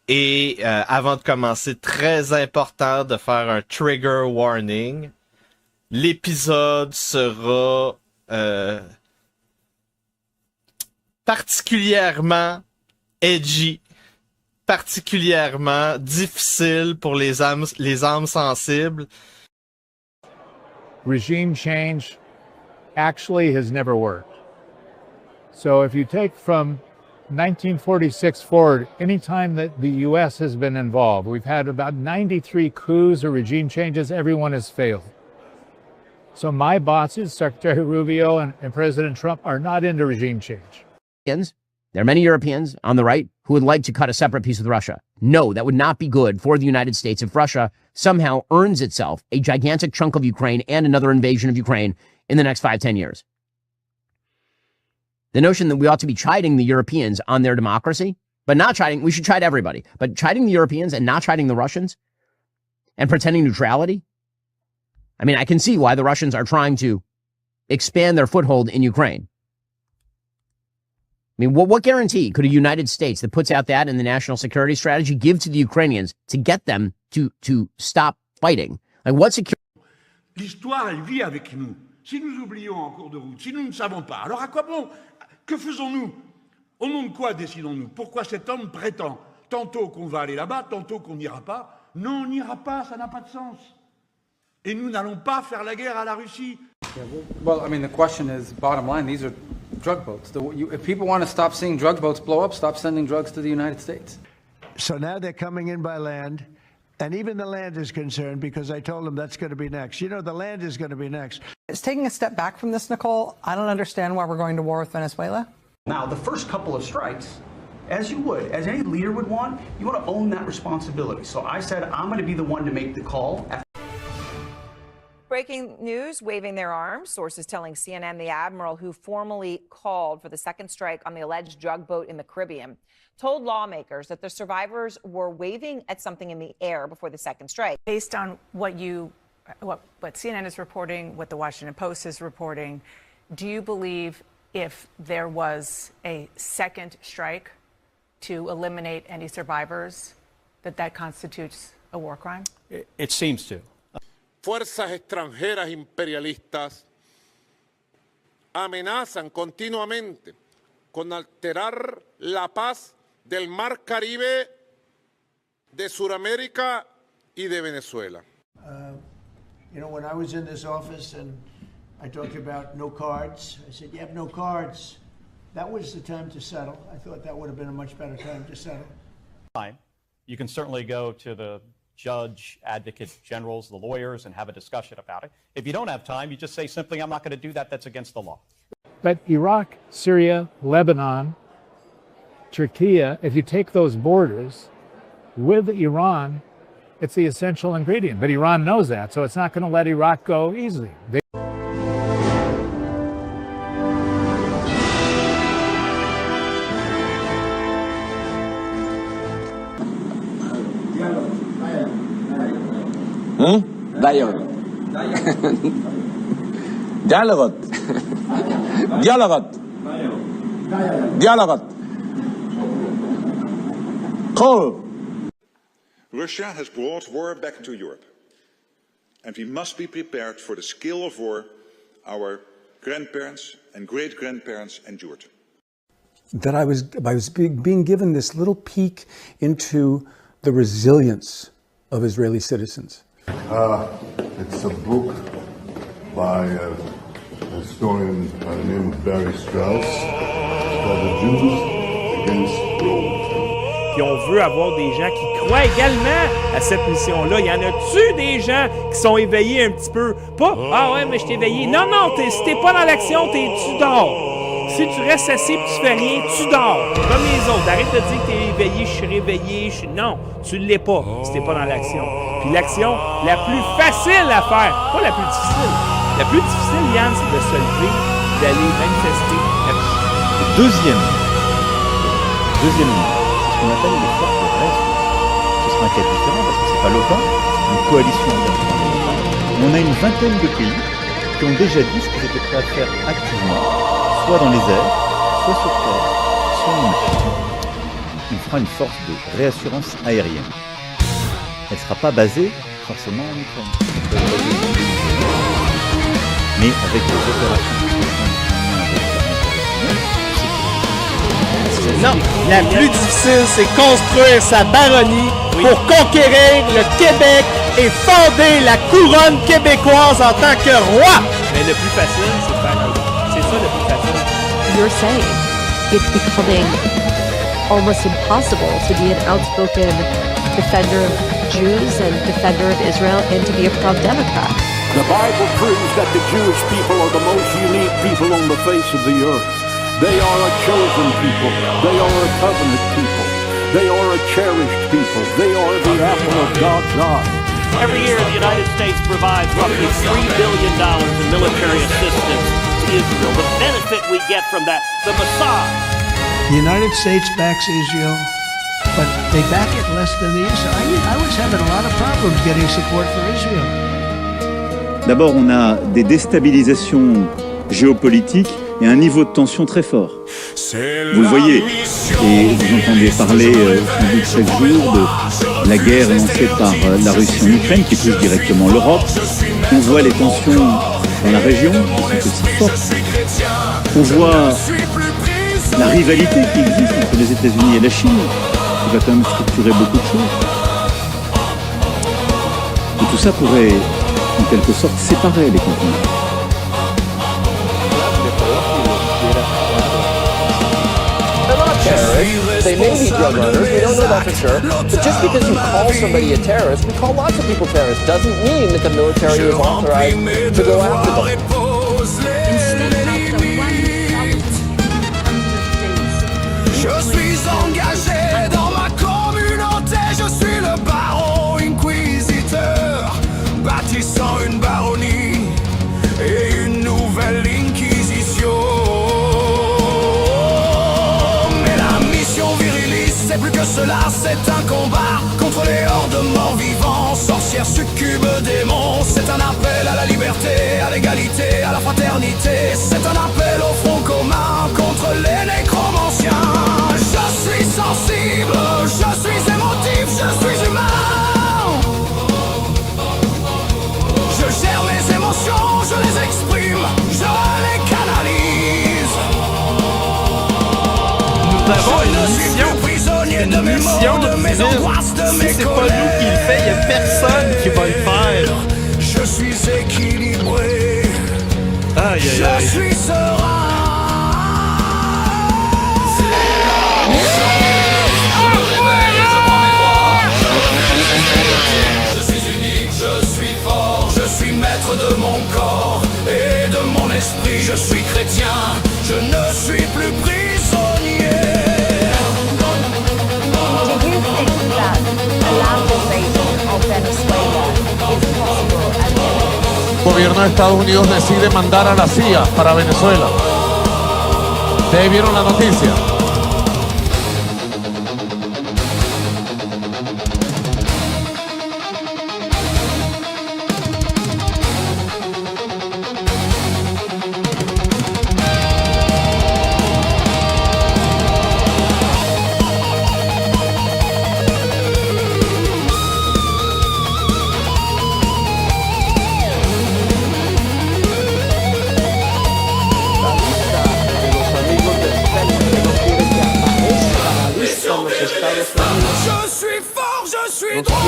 Et avant de commencer, très important de faire un trigger warning. L'épisode sera particulièrement edgy, particulièrement difficile pour les âmes sensibles. Regime change actually has never worked. So if you take from 1946 forward, anytime that the U.S. has been involved, we've had about 93 coups or regime changes, everyone has failed. So my bosses, Secretary Rubio and President Trump, are not into regime change. There are many Europeans on the right who would like to cut a separate piece with Russia. No, that would not be good for the United States if Russia somehow earns itself a gigantic chunk of Ukraine and another invasion of Ukraine in the next 5-10 years. The notion that we ought to be chiding the Europeans on their democracy, but not chiding, we should chide everybody, but chiding the Europeans and not chiding the Russians and pretending neutrality. I mean, I can see why the Russians are trying to expand their foothold in Ukraine. I mean, what guarantee could a United States that puts out that in the national security strategy give to the Ukrainians to get them to stop fighting? Like, what security? L'histoire, elle vit avec nous. Si nous oublions en cours de route, si nous ne savons pas, alors à quoi bon? Que faisons-nous? Au nom de quoi décidons-nous? Pourquoi cet homme prétend tantôt qu'on va aller là-bas, tantôt qu'on n'ira pas? Non, on n'ira pas, ça n'a pas de sens. Et nous n'allons pas faire la guerre à la Russie. Well, I mean, the question is, bottom line, these are drug boats. If people want to stop seeing drug boats blow up, stop sending drugs to the United States. So now they're coming in by land, and even the land is concerned because I told them that's going to be next. You know, the land is going to be next. It's taking a step back from this, Nicole. I don't understand why we're going to war with Venezuela. Now, the first couple of strikes, as you would, as any leader would want, you want to own that responsibility. So I said, I'm going to be the one to make the call. Breaking news, waving their arms. Sources telling CNN the admiral who formally called for the second strike on the alleged drug boat in the Caribbean told lawmakers that the survivors were waving at something in the air before the second strike. Based on what CNN is reporting, what the Washington Post is reporting, do you believe if there was a second strike to eliminate any survivors, that constitutes a war crime? It seems to. Fuerzas extranjeras imperialistas amenazan continuamente con alterar la paz del Mar Caribe, de Sudamérica y de Venezuela. You know, when I was in this office and I talked about no cards, I said, you have no cards. That was the time to settle. I thought that would have been a much better time to settle. You can certainly go to the judge, advocate generals, the lawyers, and have a discussion about it. If you don't have time, you just say simply, I'm not going to do that. That's against the law. But Iraq, Syria, Lebanon, Turkey, if you take those borders with Iran, it's the essential ingredient. But Iran knows that, so it's not going to let Iraq go easily. Dialogue. Dialogue. Dialogue. Dialogue. Call. Russia has brought war back to Europe, and we must be prepared for the scale of war our grandparents and great-grandparents endured. That I was being given this little peek into the resilience of Israeli citizens. It's a book by a historian by the name of Barry Strauss. It's called The Jews Against Rome. Puis on veut avoir des gens qui croient également à cette mission-là. Il y en a-tu des gens qui sont éveillés un petit peu? Pas « Ah ouais, mais je t'ai éveillé ». Non, non, si t'es pas dans l'action, tu dors. Si tu restes assis et tu fais rien, tu dors. Comme les autres. Arrête de dire que t'es éveillé, je suis réveillé. Non, tu ne l'es pas si t'es pas dans l'action. Puis l'action la plus facile à faire, pas la plus difficile. La plus difficile, Yann, c'est de se lever, d'aller manifester. Deuxième ligne. On appelle les forces de reste. Ce sera un cas différent parce que c'est pas l'OTAN, c'est une coalition internationale. On a une vingtaine de pays qui ont déjà dit ce qu'ils étaient prêts à faire activement, soit dans les airs, soit sur terre, soit en mer. on fera une force de réassurance aérienne. Elle ne sera pas basée forcément en Ukraine. Mais avec les opérations non, la plus difficile, c'est construire sa baronnie pour conquérir le Québec et fonder la couronne québécoise en tant que roi. Mais le plus facile, c'est faire un roi. C'est ça le plus facile. You're saying it's becoming almost impossible to be an outspoken defender of Jews and defender of Israel and to be a proud Democrat. The Bible proves that the Jewish people are the most unique people on the face of the earth. They are a chosen people. They are a covenant people. They are a cherished people. They are the apple of God's eye. Every year, the United States provides roughly $3 billion in military assistance to Israel. The benefit we get from that, the Mossad. The United States backs Israel, but they back it less than the Israel. I was having a lot of problems getting support for Israel. D'abord, on a des déstabilisations géopolitiques et un niveau de tension très fort. Vous le voyez, et vous entendez parler sans doute chaque jour de la guerre lancée par la Russie en Ukraine qui touche directement l'Europe. On voit les tensions dans la région qui sont aussi fortes. On voit la rivalité qui existe entre les États-Unis et la Chine, qui va quand même structurer beaucoup de choses. Et tout ça pourrait, en quelque sorte, séparer les continents. Terrorists. They may be drug runners. We don't know that for sure. But just because you call somebody a terrorist, we call lots of people terrorists, doesn't mean that the military is authorized to go after them. Je suis engagé dans ma communauté. Je suis le baron inquisiteur, bâtissant une baronnie et une nouvelle inquisition. C'est plus que cela, c'est un combat contre les hordes morts-vivants, sorcières, succubes, démons. C'est un appel à la liberté, à l'égalité, à la fraternité. C'est un appel au front commun contre les nécromanciens. Je suis sensible, je suis émotif, je suis humain. Je gère mes émotions, je les exprime, je les canalise. Nous avons une mission. Une mission divine. Si c'est pas nous qui le fait, il n'y a personne qui va le faire. Je suis équilibré. Aïe, aïe, aïe. Je suis serein. Je suis unique, je suis fort. Je suis maître de mon corps et de mon esprit. Je suis chrétien, je ne suis plus prisonnier. El gobierno de Estados Unidos decide mandar a la CIA para Venezuela. ¿Ustedes vieron la noticia? Je suis fort, je suis droit.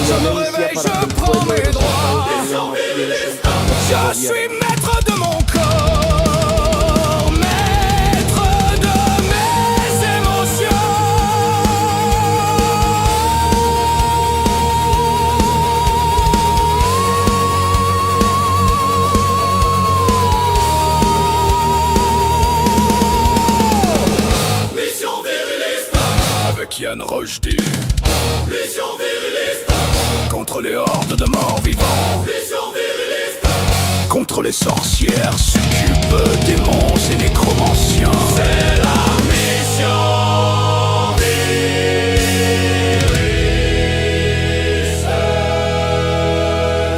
Je me réveille, je prends mes droits. Je suis maître de mon corps, maître de mes émotions. Mission viriliste avec Yann Rochdy. Mission viriliste contre les hordes de morts vivants. Mission viriliste contre les sorcières, succubes, démons et nécromanciens. C'est la mission viriliste.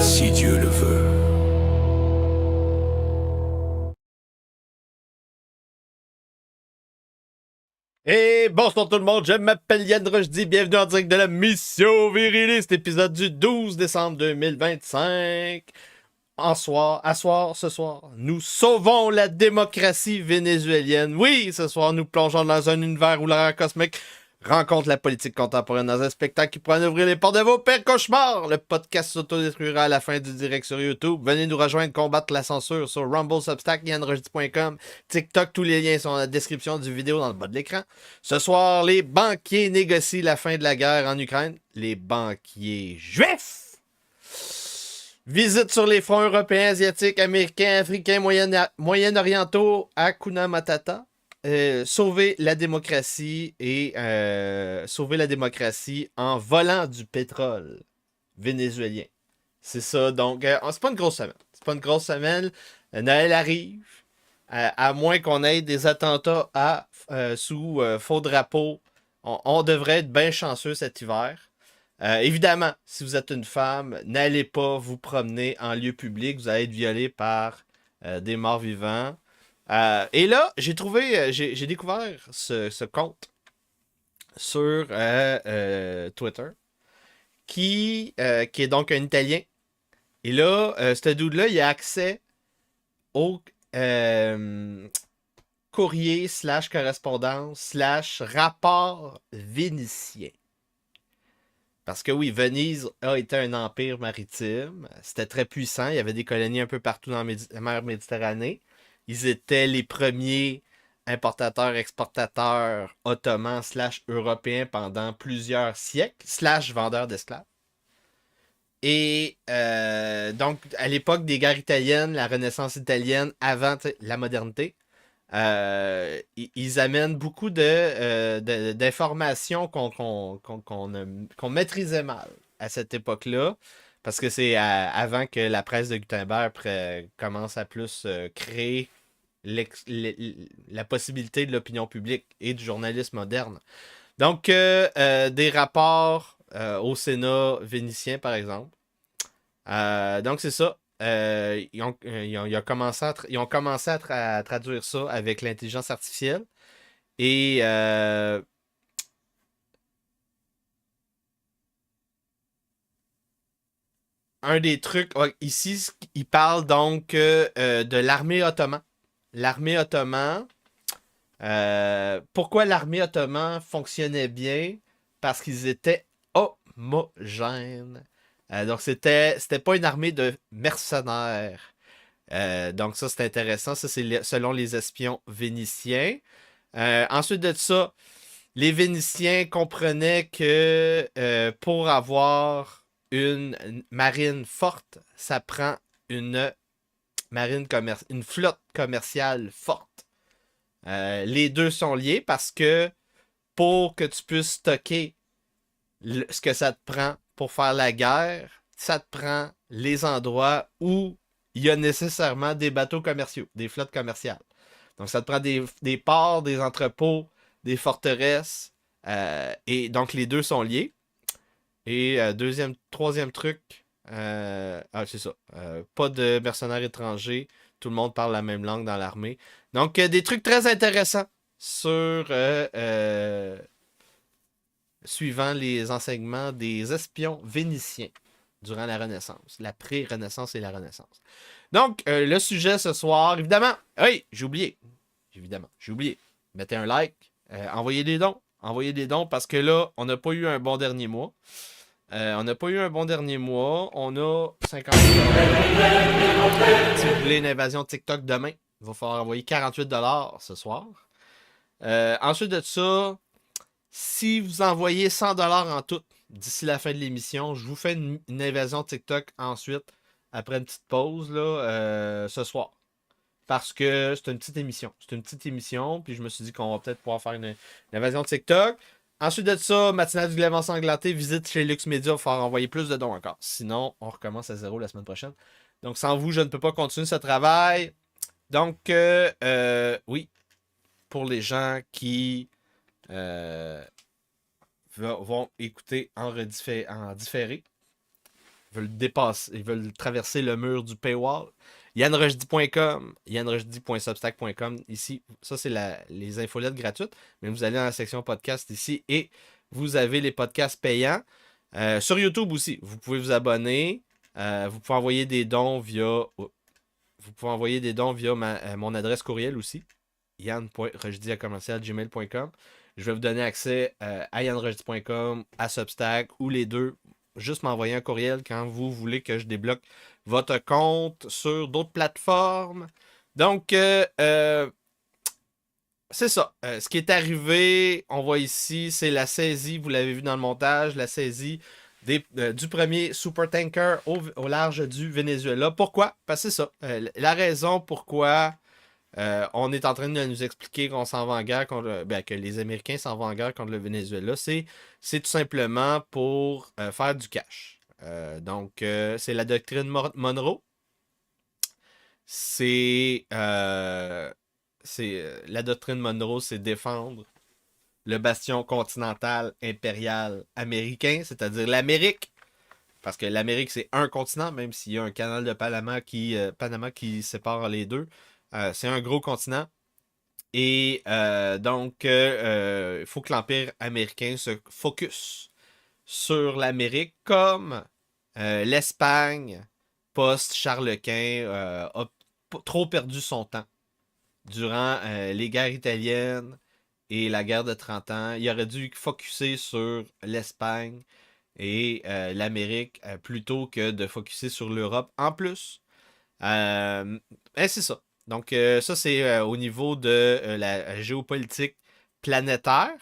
Si Dieu le veut. Et bonsoir tout le monde, je m'appelle Yann Rochdy, bienvenue en direct de la Mission Viriliste, épisode du 12 décembre 2025. Ce soir, nous sauvons la démocratie vénézuélienne. Oui, ce soir, nous plongeons dans un univers où l'horreur cosmique rencontre la politique contemporaine dans un spectacle qui pourrait en ouvrir les portes de vos pires cauchemars. Le podcast s'autodétruira à la fin du direct sur YouTube. Venez nous rejoindre combattre la censure sur Rumble, Substack, YannRochdy.com, TikTok. Tous les liens sont dans la description du vidéo dans le bas de l'écran. Ce soir, les banquiers négocient la fin de la guerre en Ukraine. Les banquiers juifs visite sur les fronts européens, asiatiques, américains, africains, moyen-orientaux, Hakuna Matata. Sauver la démocratie en volant du pétrole vénézuélien. C'est ça, donc c'est pas une grosse semaine. Noël arrive, à moins qu'on ait des attentats sous faux drapeau. On devrait être bien chanceux cet hiver. Évidemment, si vous êtes une femme, n'allez pas vous promener en lieu public, vous allez être violé par des morts vivants. Et là, j'ai découvert ce compte sur Twitter qui est donc un Italien. Et là, ce dude-là, il a accès au courrier / correspondance / rapport vénitien. Parce que oui, Venise a été un empire maritime. C'était très puissant. Il y avait des colonies un peu partout dans la mer Méditerranée. Ils étaient les premiers importateurs-exportateurs ottomans / européens pendant plusieurs siècles, / vendeurs d'esclaves. Et donc, à l'époque des guerres italiennes, la Renaissance italienne, avant la modernité, ils amènent beaucoup d'informations qu'on maîtrisait mal à cette époque-là. Parce que c'est avant que la presse de Gutenberg commence à plus créer la possibilité de l'opinion publique et du journalisme moderne. Donc, des rapports au Sénat vénitien, par exemple. Donc, c'est ça. Ils ont commencé à traduire ça avec l'intelligence artificielle. Et un des trucs, ici, il parle donc de l'armée ottomane. L'armée ottomane, pourquoi l'armée ottomane fonctionnait bien? Parce qu'ils étaient homogènes. Donc, c'était pas une armée de mercenaires. Donc, ça, c'est intéressant. Ça, c'est selon les espions vénitiens. Ensuite de ça, les Vénitiens comprenaient que pour avoir une marine forte, ça prend une flotte commerciale forte. Les deux sont liés parce que pour que tu puisses stocker ce que ça te prend pour faire la guerre, ça te prend les endroits où il y a nécessairement des bateaux commerciaux, des flottes commerciales. Donc, ça te prend des ports, des entrepôts, des forteresses. Et donc, les deux sont liés. Et troisième truc, c'est ça. Pas de mercenaires étrangers. Tout le monde parle la même langue dans l'armée. Donc, des trucs très intéressants sur suivant les enseignements des espions vénitiens durant la Renaissance. La pré-Renaissance et la Renaissance. Donc, le sujet ce soir, évidemment. Oui, j'ai oublié. Mettez un like. Envoyez des dons. Parce que là, on n'a pas eu un bon dernier mois. On a 50 $. Si vous voulez une invasion TikTok demain, il va falloir envoyer 48 $ ce soir. Ensuite de ça, si vous envoyez 100 $ en tout d'ici la fin de l'émission, je vous fais une invasion TikTok ensuite, après une petite pause là, ce soir. Parce que c'est une petite émission. Puis je me suis dit qu'on va peut-être pouvoir faire une invasion TikTok. Ensuite de ça, matinale du glaive ensanglanté, visite chez Lux Media, il va falloir envoyer plus de dons encore. Sinon, on recommence à zéro la semaine prochaine. Donc, sans vous, je ne peux pas continuer ce travail. Donc, oui, pour les gens qui vont écouter en différé, ils veulent traverser le mur du paywall YannRochdy.com, YannRochdy.substack.com. Ici, ça, c'est les infolettes gratuites. Mais vous allez dans la section podcast ici et vous avez les podcasts payants. Sur YouTube aussi, vous pouvez vous abonner. Vous pouvez envoyer des dons via mon adresse courriel aussi. yann.rochdy@gmail.com. Je vais vous donner accès à yannrochdy.com, à Substack ou les deux. Juste m'envoyer un courriel quand vous voulez que je débloque votre compte sur d'autres plateformes. Donc, c'est ça. Ce qui est arrivé, on voit ici, c'est la saisie, vous l'avez vu dans le montage, la saisie du premier supertanker au large du Venezuela. Pourquoi? Parce que c'est ça. La raison pourquoi on est en train de nous expliquer qu'on s'en va en guerre que les Américains s'en vont en guerre contre le Venezuela, c'est tout simplement pour faire du cash. Donc, c'est la doctrine Monroe. La doctrine Monroe, c'est défendre le bastion continental impérial américain, c'est-à-dire l'Amérique. Parce que l'Amérique, c'est un continent, même s'il y a un canal de Panama qui sépare les deux. C'est un gros continent. Et donc, il faut que l'Empire américain se focus sur l'Amérique comme l'Espagne, post-Charles Quint, a trop perdu son temps durant les guerres italiennes et la guerre de 30 ans. Il aurait dû focusser sur l'Espagne et l'Amérique plutôt que de focusser sur l'Europe en plus. C'est ça. Donc, ça, c'est au niveau de la géopolitique planétaire.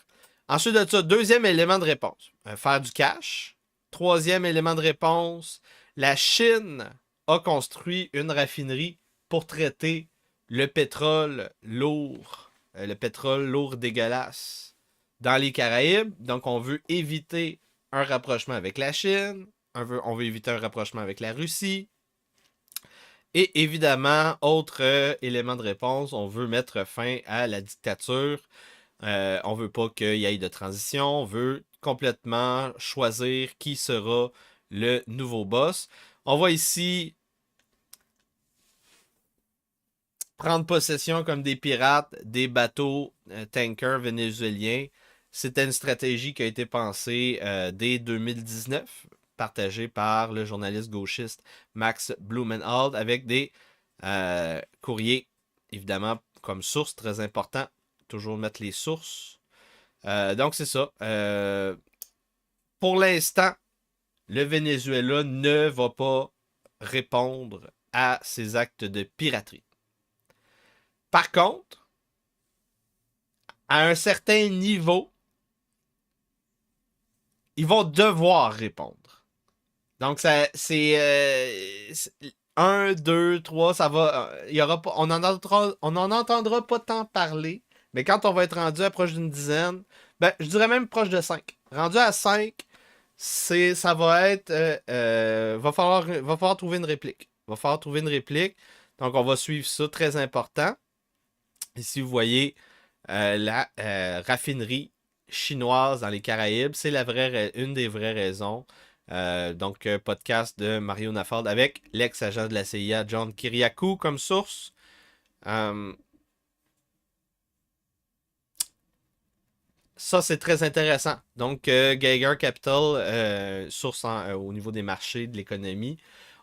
Ensuite de ça, deuxième élément de réponse, faire du cash. Troisième élément de réponse, la Chine a construit une raffinerie pour traiter le pétrole lourd dégueulasse dans les Caraïbes. Donc, on veut éviter un rapprochement avec la Chine, on veut éviter un rapprochement avec la Russie. Et évidemment, autre élément de réponse, on veut mettre fin à la dictature. On veut pas qu'il y ait de transition. On veut complètement choisir qui sera le nouveau boss. On voit ici prendre possession comme des pirates des bateaux tankers vénézuéliens. C'était une stratégie qui a été pensée dès 2019. Partagé par le journaliste gauchiste Max Blumenhold avec des courriers, évidemment, comme source, très important. Toujours mettre les sources. Donc, c'est ça. Pour l'instant, le Venezuela ne va pas répondre à ces actes de piraterie. Par contre, à un certain niveau, ils vont devoir répondre. Donc, c'est 1, 2, 3, ça va. Il y aura pas, on n'en entendra pas tant parler, mais quand on va être rendu à proche d'une dizaine, je dirais même proche de 5. Rendu à 5, ça va être. Va falloir trouver une réplique. Donc, on va suivre ça, très important. Ici, vous voyez la raffinerie chinoise dans les Caraïbes. C'est une des vraies raisons. Donc, podcast de Mario Nafald avec l'ex-agent de la CIA, John Kiriakou, comme source. Ça, c'est très intéressant. Donc, Geiger Capital, source au niveau des marchés, de l'économie.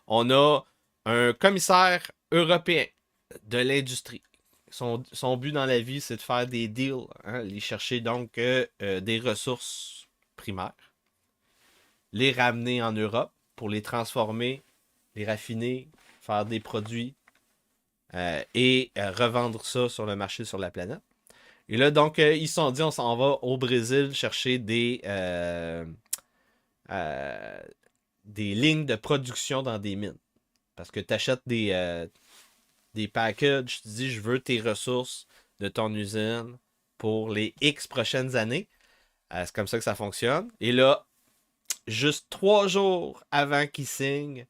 On a un commissaire européen de l'industrie. Son but dans la vie, c'est de faire des deals, aller chercher donc des ressources primaires, les ramener en Europe pour les transformer, les raffiner, faire des produits et revendre ça sur le marché sur la planète. Et là, donc, ils se sont dit, on s'en va au Brésil chercher des lignes de production dans des mines. Parce que tu achètes des packages, tu dis, je veux tes ressources de ton usine pour les X prochaines années. C'est comme ça que ça fonctionne. Et là, juste 3 jours avant qu'ils signent,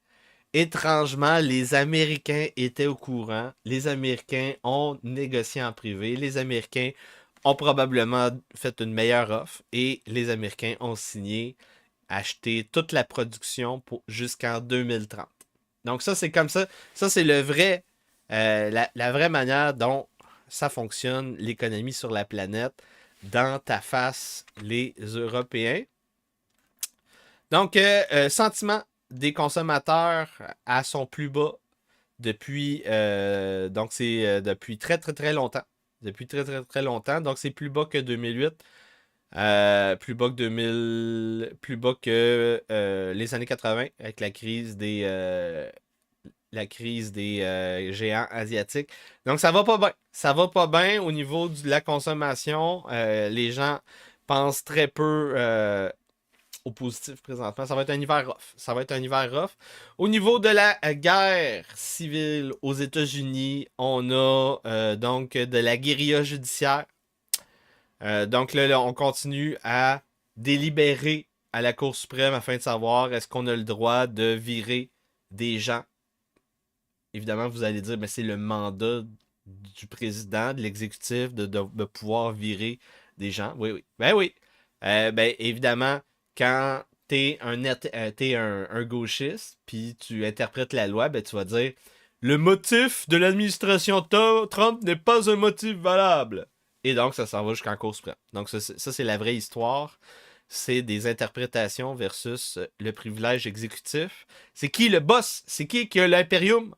étrangement, les Américains étaient au courant. Les Américains ont négocié en privé. Les Américains ont probablement fait une meilleure offre. Et les Américains ont signé, acheté toute la production jusqu'en 2030. Donc ça, c'est comme ça. Ça, c'est le vrai la vraie manière dont ça fonctionne, l'économie sur la planète, dans ta face, les Européens. Donc, sentiment des consommateurs à son plus bas depuis, donc c'est depuis très, très, très longtemps. Depuis très, très, très longtemps. Donc, c'est plus bas que 2008. Plus bas que les années 80 avec la crise des géants asiatiques. Donc ça va pas bien. Ça va pas bien au niveau de la consommation. Les gens pensent très peu au positif présentement. Ça va être un hiver rough. Au niveau de la guerre civile aux États-Unis, on a donc de la guérilla judiciaire. Donc là, on continue à délibérer à la Cour suprême afin de savoir est-ce qu'on a le droit de virer des gens. Évidemment, vous allez dire, mais c'est le mandat du président, de l'exécutif, de pouvoir virer des gens. Oui, oui. Ben oui. Ben évidemment, quand t'es un gauchiste, puis tu interprètes la loi, ben tu vas dire le motif de l'administration Trump n'est pas un motif valable. Et donc, ça s'en va jusqu'en Cour suprême. Donc, ça c'est la vraie histoire. C'est des interprétations versus le privilège exécutif. C'est qui le boss? C'est qui a l'impérium?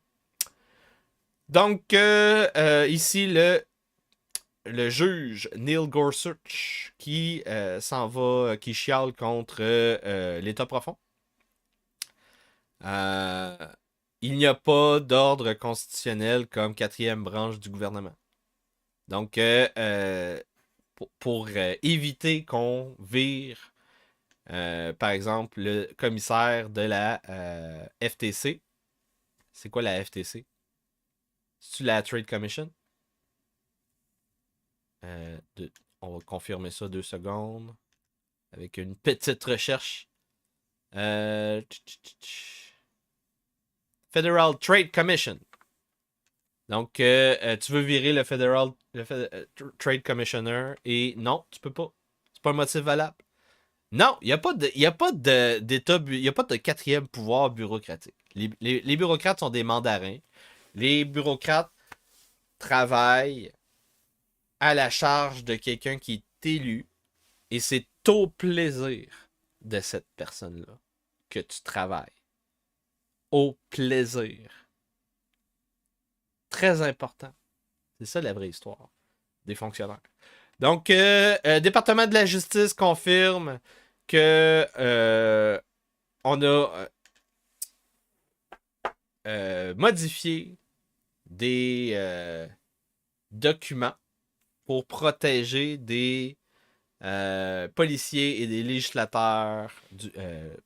Donc, ici, le juge Neil Gorsuch qui s'en va, qui chiale contre l'État profond. Il n'y a pas d'ordre constitutionnel comme quatrième branche du gouvernement. Donc, pour éviter qu'on vire, par exemple, le commissaire de la FTC. C'est quoi la FTC? C'est-tu la Trade Commission? On va confirmer ça 2 secondes. Avec une petite recherche. Federal Trade Commission. Donc, tu veux virer le Federal Trade Commissioner et non, tu peux pas. C'est pas un motif valable. Non, il n'y a pas de quatrième pouvoir bureaucratique. Les bureaucrates sont des mandarins. Les bureaucrates travaillent à la charge de quelqu'un qui est élu et c'est au plaisir de cette personne-là que tu travailles. Au plaisir. Très important. C'est ça la vraie histoire des fonctionnaires. Donc, département de la justice confirme que on a modifié des documents pour protéger des policiers et des législateurs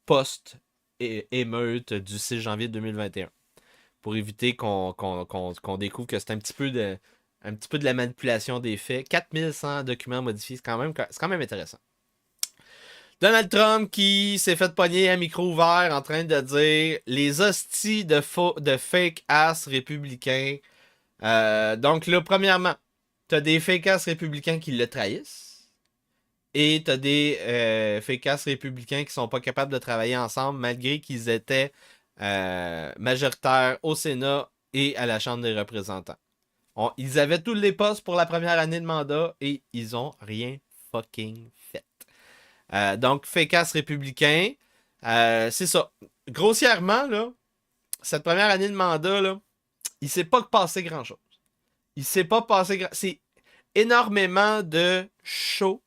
post-émeute du 6 janvier 2021. Pour éviter qu'on découvre que c'est un petit peu de la manipulation des faits. 4100 documents modifiés, c'est quand même intéressant. Donald Trump qui s'est fait pogner à micro ouvert en train de dire les hosties de fake-ass républicains. Donc là, premièrement, t'as des fake-ass républicains qui le trahissent. Et t'as des fake-ass républicains qui sont pas capables de travailler ensemble malgré qu'ils étaient majoritaires au Sénat et à la Chambre des représentants. Ils avaient tous les postes pour la première année de mandat et ils ont rien fucking fait. Donc, fake-ass républicain, c'est ça. Grossièrement, là, cette première année de mandat, là, il s'est pas passé grand-chose. C'est énormément de show,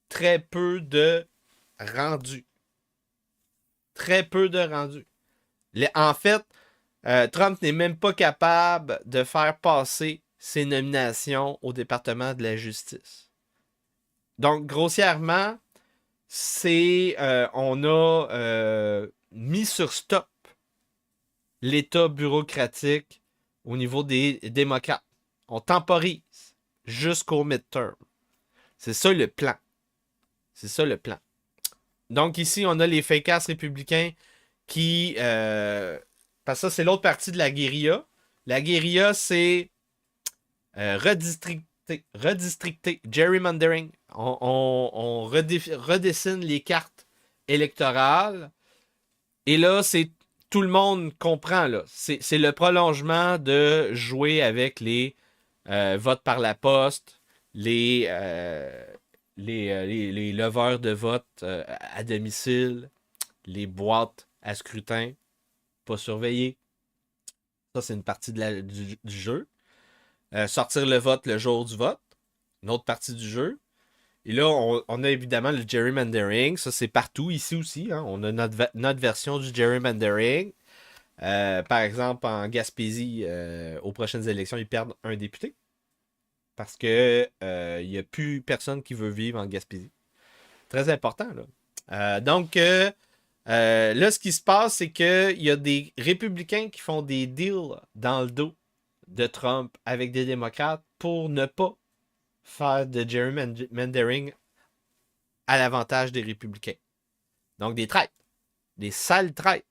très peu de rendu. En fait, Trump n'est même pas capable de faire passer ses nominations au département de la justice. Donc, grossièrement, on a mis sur stop l'état bureaucratique au niveau des démocrates. On temporise jusqu'au midterm. C'est ça le plan. Donc ici, on a les fake-ass républicains qui... parce que ça, c'est l'autre partie de la guérilla. La guérilla, c'est redistricter, gerrymandering. On redessine les cartes électorales. Et là, c'est tout le monde comprend, là. C'est le prolongement de jouer avec les votes par la poste, les leveurs de vote à domicile, les boîtes à scrutin pas surveillées. Ça, c'est une partie du jeu. Sortir le vote le jour du vote, une autre partie du jeu. Et là, on a évidemment le gerrymandering. Ça, c'est partout, ici aussi. Hein. On a notre version du gerrymandering. Par exemple, en Gaspésie, aux prochaines élections, ils perdent un député. Parce que il n'y a plus personne qui veut vivre en Gaspésie. Très important, là. Donc, là, ce qui se passe, c'est qu'il y a des républicains qui font des deals dans le dos de Trump avec des démocrates pour ne pas faire de gerrymandering à l'avantage des républicains. Donc, des traîtres. Des sales traîtres.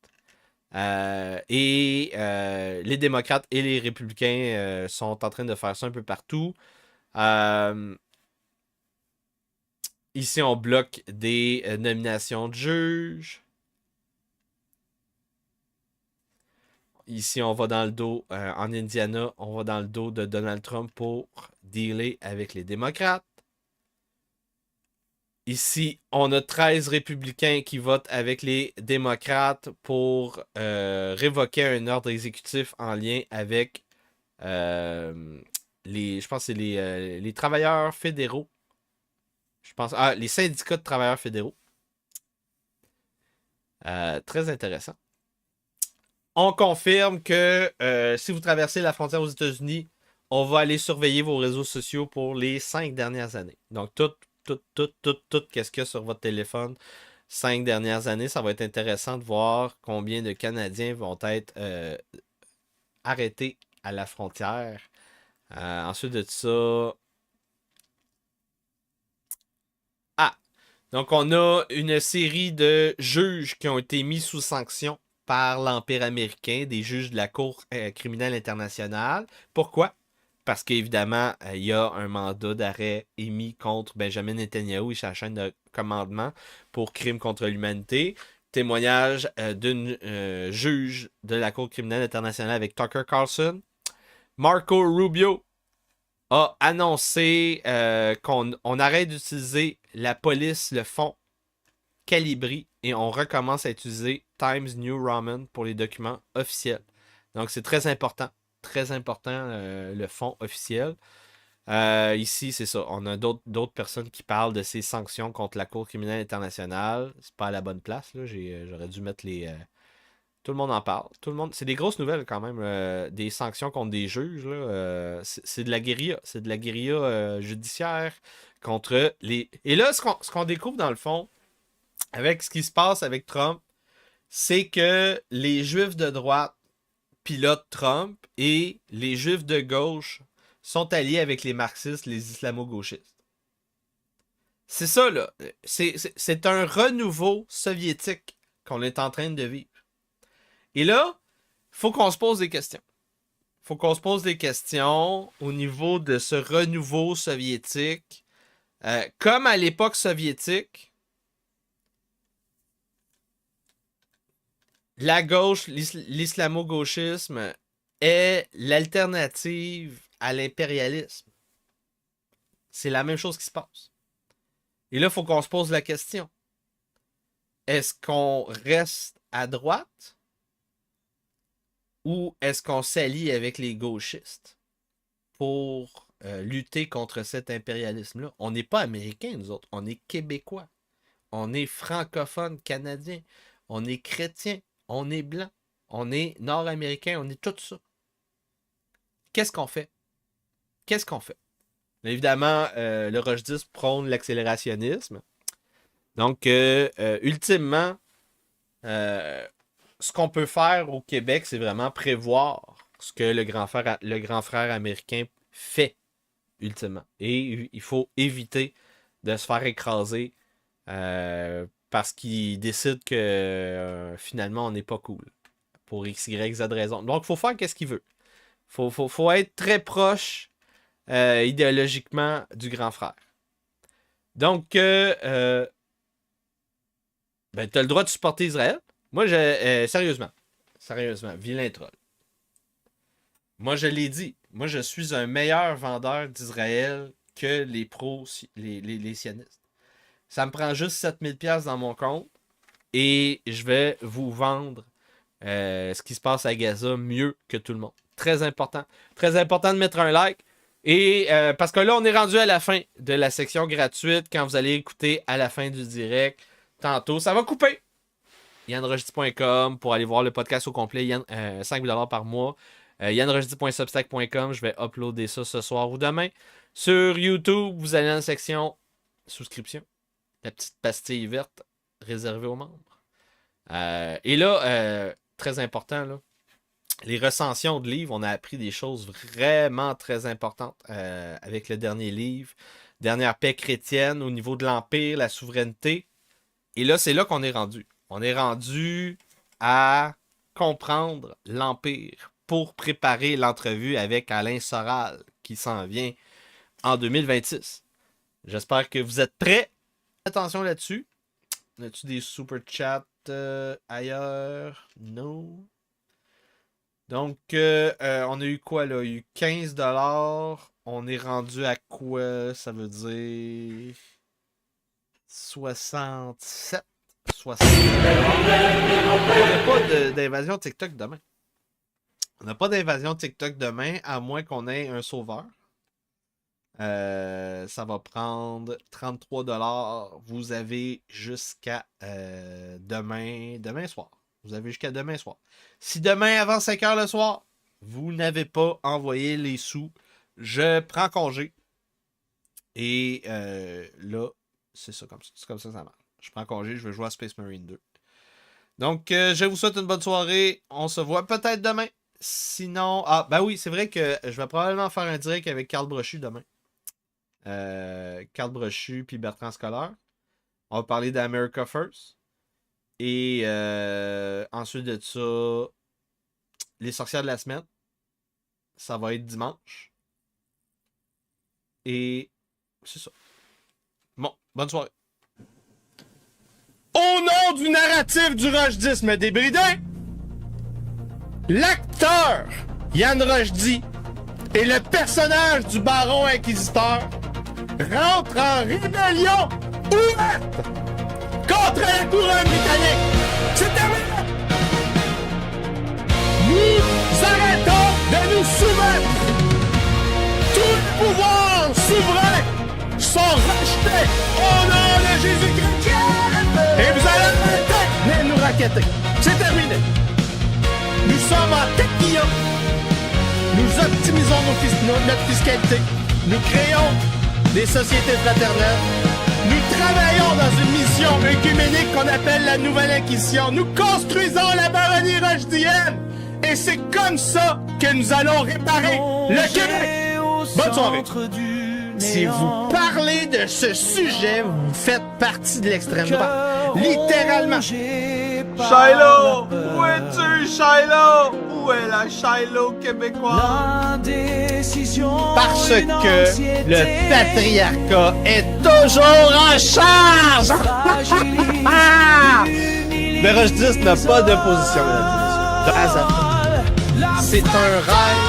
Les démocrates et les républicains sont en train de faire ça un peu partout. Ici, on bloque des nominations de juges. Ici, on va dans le dos, en Indiana, on va dans le dos de Donald Trump pour dealer avec les démocrates. Ici, on a 13 républicains qui votent avec les démocrates pour révoquer un ordre exécutif en lien avec je pense que c'est les travailleurs fédéraux. Je pense, les syndicats de travailleurs fédéraux. Très intéressant. On confirme que si vous traversez la frontière aux États-Unis, on va aller surveiller vos réseaux sociaux pour les 5 dernières années. Donc, tout qu'est-ce qu'il y a sur votre téléphone 5 dernières années, ça va être intéressant de voir combien de Canadiens vont être arrêtés à la frontière. Ensuite de ça... Donc, on a une série de juges qui ont été mis sous sanction par l'Empire américain, des juges de la Cour criminelle internationale. Pourquoi? Parce qu'évidemment, il y a un mandat d'arrêt émis contre Benjamin Netanyahu et sa chaîne de commandement pour crimes contre l'humanité. Témoignage d'une juge de la Cour criminelle internationale avec Tucker Carlson. Marco Rubio a annoncé qu'on arrête d'utiliser la police, le fonds Calibri, et on recommence à utiliser Times New Roman pour les documents officiels. Donc, c'est très important. Très important, le fonds officiel. Ici, c'est ça. On a d'autres personnes qui parlent de ces sanctions contre la Cour criminelle internationale. C'est pas à la bonne place, là. J'aurais dû mettre les... Tout le monde en parle. C'est des grosses nouvelles quand même. Des sanctions contre des juges. Là. C'est de la guérilla. C'est de la guérilla judiciaire contre les... Et là, ce qu'on découvre dans le fond, avec ce qui se passe avec Trump, c'est que les Juifs de droite pilotent Trump et les Juifs de gauche sont alliés avec les marxistes, les islamo-gauchistes. C'est ça, là. C'est un renouveau soviétique qu'on est en train de vivre. Et là, il faut qu'on se pose des questions. Il faut qu'on se pose des questions au niveau de ce renouveau soviétique. Comme à l'époque soviétique, la gauche, l'islamo-gauchisme est l'alternative à l'impérialisme. C'est la même chose qui se passe. Et là, il faut qu'on se pose la question. Est-ce qu'on reste à droite? Ou est-ce qu'on s'allie avec les gauchistes pour lutter contre cet impérialisme-là? On n'est pas américains, nous autres. On est québécois. On est francophones canadiens. On est chrétiens. On est blancs. On est nord-américains. On est tout ça. Qu'est-ce qu'on fait? Qu'est-ce qu'on fait? Évidemment, le Rojdis prône l'accélérationnisme. Donc, ultimement, ce qu'on peut faire au Québec, c'est vraiment prévoir ce que le grand frère américain fait, ultimement. Et il faut éviter de se faire écraser parce qu'il décide que finalement, on n'est pas cool. Pour X, Y, Z raison. Donc, il faut faire ce qu'il veut. Il faut être très proche idéologiquement du grand frère. Donc, tu as le droit de supporter Israël. Moi, sérieusement, Sérieusement, vilain troll. Moi, je l'ai dit. Moi, je suis un meilleur vendeur d'Israël que les les sionistes. Ça me prend juste 7000$ dans mon compte et je vais vous vendre ce qui se passe à Gaza mieux que tout le monde. Très important. Très important de mettre un like. Et parce que là, on est rendu à la fin de la section gratuite. Quand vous allez écouter à la fin du direct, tantôt, ça va couper. YannRochdy.com pour aller voir le podcast au complet. 5$ par mois. YannRochdy.substack.com. Je vais uploader ça ce soir ou demain. Sur YouTube, vous allez dans la section souscription. La petite pastille verte réservée aux membres. Et là, très important, là, les recensions de livres, on a appris des choses vraiment très importantes avec le dernier livre. Dernière paix chrétienne au niveau de l'Empire, la souveraineté. Et là, c'est là qu'on est rendu. On est rendu à comprendre l'Empire pour préparer l'entrevue avec Alain Soral qui s'en vient en 2026. J'espère que vous êtes prêts. Attention là-dessus. As-tu des super chats ailleurs? Non. Donc, on a eu quoi là? Il y a eu 15$. On est rendu à quoi? Ça veut dire 67. 60. On n'a pas d'invasion TikTok demain. On n'a pas d'invasion TikTok demain, à moins qu'on ait un sauveur. Ça va prendre 33$. Vous avez jusqu'à demain soir. Vous avez jusqu'à demain soir. Si demain, avant 5h le soir, vous n'avez pas envoyé les sous, je prends congé. Et là, c'est ça comme ça. C'est comme ça que ça marche. Je prends congé, je vais jouer à Space Marine 2. Donc, je vous souhaite une bonne soirée. On se voit peut-être demain. Sinon... Ah, ben oui, c'est vrai que je vais probablement faire un direct avec Carl Brochu demain. Carl Brochu puis Bertrand Scholar. On va parler d'America First. Et ensuite de ça, les sorcières de la semaine. Ça va être dimanche. Et c'est ça. Bon, bonne soirée. Au nom du narratif du rochdisme débridé, l'acteur Yann Rochdy et le personnage du baron inquisiteur rentrent en rébellion ouverte contre la couronne britannique. C'est terminé. Nous arrêtons de nous soumettre. Tous les pouvoirs souverains sont rachetés au nom de Jésus-Christ. Et vous allez arrêter de nous raqueter. C'est terminé. Nous sommes en taquillon. Nous optimisons notre fiscalité. Nous créons des sociétés fraternelles. Nous travaillons dans une mission œcuménique qu'on appelle la Nouvelle Inquisition. Nous construisons la baronnie rochdienne. Et c'est comme ça que nous allons réparer le Québec. Bonne soirée. Si vous parlez de ce sujet, vous faites partie de l'extrême droite. Littéralement. Shiloh! Où es-tu, Shiloh? Où est la Shiloh québécoise? Parce que le patriarcat est toujours en charge! Le Rochdiste n'a pas de position là-dessus. C'est un rêve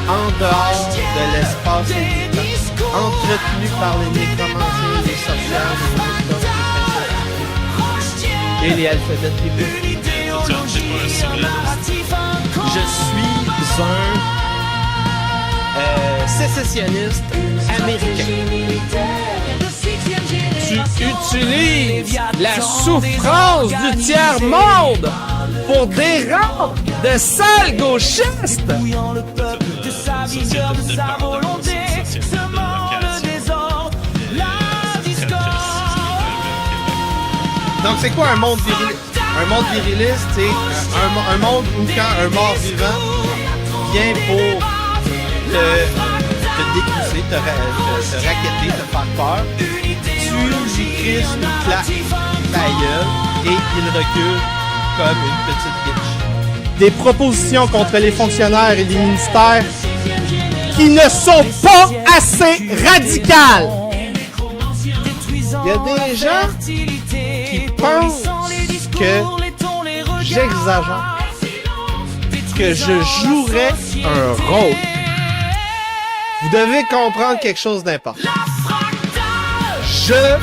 en dehors de l'espace entretenu par les nécromanciens, les sorcières, les princesses et les alphabets tribus. Je suis un sécessionniste américain. Tu utilises la souffrance du tiers-monde pour des rangs de sales gauchistes. Donc c'est quoi un monde viriliste? Un monde viriliste, c'est un monde où quand un mort vivant vient pour te décrisser, te racketter, te faire peur, tu lui crisses une claque ta gueule et il recule comme une petite bitch. Des propositions contre les fonctionnaires et les ministères qui ne sont pas assez radicales. Il y a des gens qui pensent que j'exagère. que je jouerais un rôle. Vous devez comprendre quelque chose d'important. Je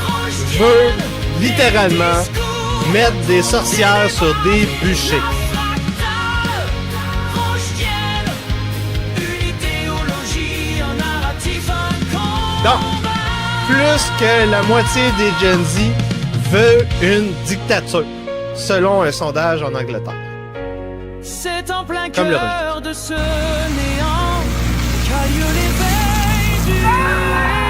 veux littéralement mettre des sorcières sur des bûchers. Donc, plus que la moitié des Gen Z veut une dictature, selon un sondage en Angleterre. C'est en plein Comme le cœur de ce néant qu'a lieu l'éveil du